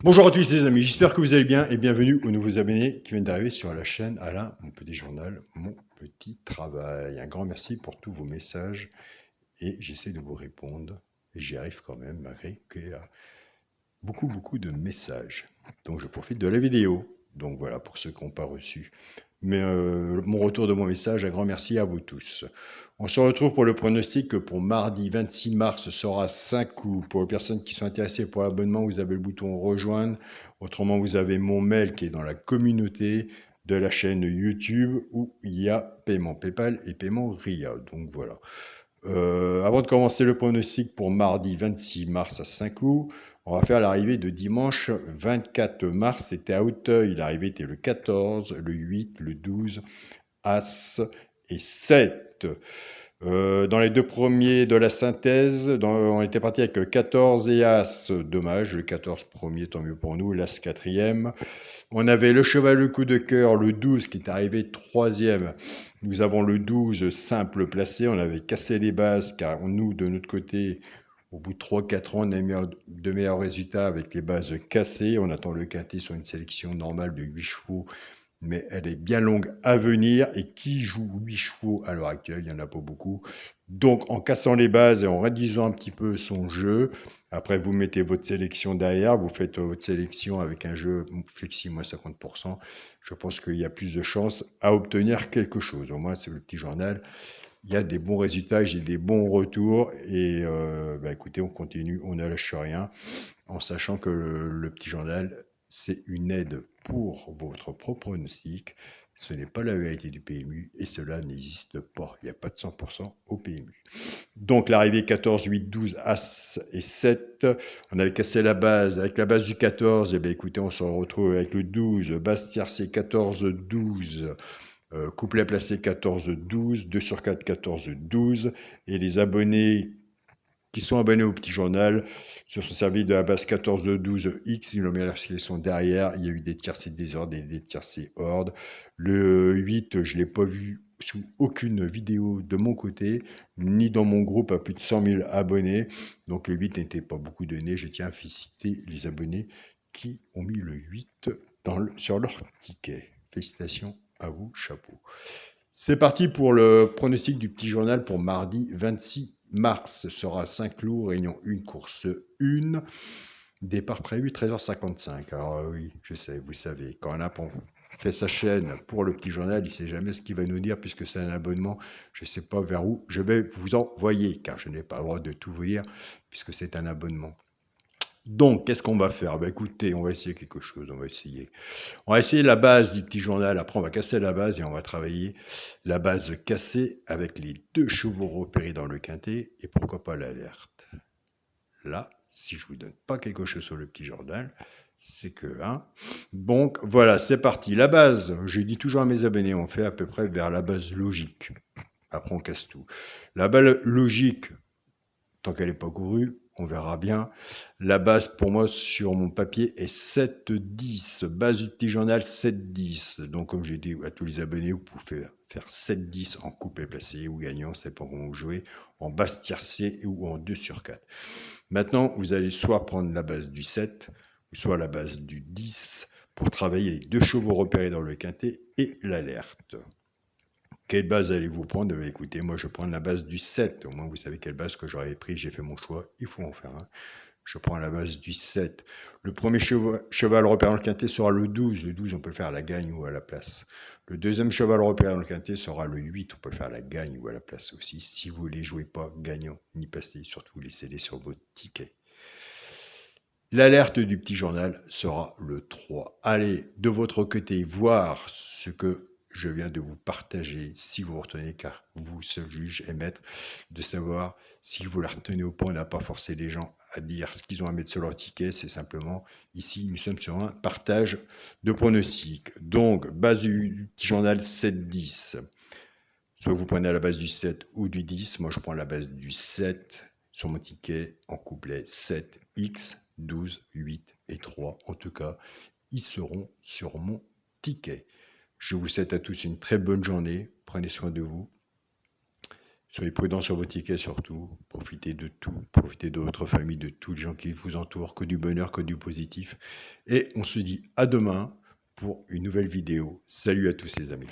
Bonjour à tous les amis, j'espère que vous allez bien et bienvenue aux nouveaux abonnés qui viennent d'arriver sur la chaîne Alain, mon petit journal, mon petit travail. Un grand merci pour tous vos messages et j'essaie de vous répondre et j'y arrive quand même malgré qu'il y a beaucoup de messages. Donc je profite de la vidéo. Donc voilà pour ceux qui n'ont pas reçu. Mais mon retour de mon message, un grand merci à vous tous. On se retrouve pour le pronostic pour mardi 26 mars, ce sera 5 coups. Pour les personnes qui sont intéressées pour l'abonnement, vous avez le bouton rejoindre. Autrement, vous avez mon mail qui est dans la communauté de la chaîne YouTube où il y a paiement PayPal et paiement RIA. Donc voilà. Avant de commencer le pronostic pour mardi 26 mars à Saint-Cloud, on va faire l'arrivée de dimanche 24 mars. C'était à Auteuil. L'arrivée était le 14, le 8, le 12, As et 7. Dans les deux premiers de la synthèse, on était parti avec 14 et As. Dommage, le 14 premier, tant mieux pour nous. L'As quatrième. On avait le cheval le coup de cœur, le 12 qui est arrivé troisième. Nous avons le 12 simple placé. On avait cassé les bases car nous, de notre côté, au bout de 3-4 ans, on a eu de meilleurs résultats avec les bases cassées. On attend le quintet sur une sélection normale de 8 chevaux, mais elle est bien longue à venir. Et qui joue 8 chevaux à l'heure actuelle? Il n'y en a pas beaucoup. Donc, en cassant les bases et en réduisant un petit peu son jeu, après, vous mettez votre sélection derrière, vous faites votre sélection avec un jeu flexi moins 50%. Je pense qu'il y a plus de chances à obtenir quelque chose. Au moins, c'est le petit journal. Il y a des bons résultats, j'ai des bons retours. Et écoutez, on continue, on ne lâche rien, en sachant que le petit journal, c'est une aide pour votre propre pronostic. Ce n'est pas la vérité du PMU et cela n'existe pas. Il n'y a pas de 100% au PMU. Donc l'arrivée 14, 8, 12, As et 7. On avait cassé la base. Avec la base du 14, écoutez, on se retrouve avec le 12, base tiercée 14, 12. Couplet placé 14, 12, 2 sur 4, 14, 12. Et les abonnés qui sont abonnés au petit journal se sont servis de la base 14 de 12 X, ils ont mis la sélection derrière, il y a eu des tiercés désordres et des tiercés hordes. Le 8, je ne l'ai pas vu sous aucune vidéo de mon côté, ni dans mon groupe à plus de 100 000 abonnés. Donc le 8 n'était pas beaucoup donné, je tiens à féliciter les abonnés qui ont mis le 8 sur leur ticket. Félicitations à vous, chapeau. C'est parti pour le pronostic du petit journal pour mardi 26 mars. Ce sera Saint-Cloud, réunion 1, course 1. Départ prévu 13h55. Alors oui, je sais, vous savez, quand on a fait sa chaîne pour le petit journal, il ne sait jamais ce qu'il va nous dire puisque c'est un abonnement. Je ne sais pas vers où je vais vous envoyer car je n'ai pas le droit de tout vous dire puisque c'est un abonnement. Donc, qu'est-ce qu'on va faire? Écoutez, on va essayer quelque chose, on va essayer la base du petit journal, après on va casser la base et on va travailler la base cassée avec les 2 chevaux repérés dans le quintet et pourquoi pas l'alerte. Là, si je vous donne pas quelque chose sur le petit journal, c'est que... Donc voilà, c'est parti. La base, je dis toujours à mes abonnés, on fait à peu près vers la base logique. Après on casse tout. La base logique, tant qu'elle n'est pas courue, on verra bien. La base pour moi sur mon papier est 7-10. Base du petit journal 7-10. Donc comme j'ai dit à tous les abonnés, vous pouvez faire 7-10 en coupé placé ou gagnant, c'est pas comment vous jouez, en base tiercée ou en 2 sur 4. Maintenant, vous allez soit prendre la base du 7 ou soit la base du 10 pour travailler les 2 chevaux repérés dans le quintet et l'alerte. Quelle base allez-vous prendre? Écoutez, moi je prends la base du 7. Au moins vous savez quelle base que j'aurais pris. J'ai fait mon choix. Il faut en faire un. Je prends la base du 7. Le premier cheval repéré dans le quintet sera le 12. Le 12, on peut le faire à la gagne ou à la place. Le deuxième cheval repéré dans le quintet sera le 8. On peut le faire à la gagne ou à la place aussi. Si vous ne les jouez pas gagnant ni passé, surtout laissez-les sur votre ticket. L'alerte du petit journal sera le 3. Allez de votre côté voir ce que je viens de vous partager, si vous retenez, car vous, seul juge et maître, de savoir si vous la retenez ou pas. On n'a pas forcé les gens à dire ce qu'ils ont à mettre sur leur ticket, c'est simplement, ici, nous sommes sur un partage de pronostics. Donc, base du petit journal 7-10. Soit vous prenez à la base du 7 ou du 10. Moi, je prends la base du 7 sur mon ticket en couplet 7X, 12, 8 et 3. En tout cas, ils seront sur mon ticket. Je vous souhaite à tous une très bonne journée. Prenez soin de vous. Soyez prudents sur vos tickets surtout. Profitez de tout. Profitez de votre famille, de tous les gens qui vous entourent. Que du bonheur, que du positif. Et on se dit à demain pour une nouvelle vidéo. Salut à tous les amis.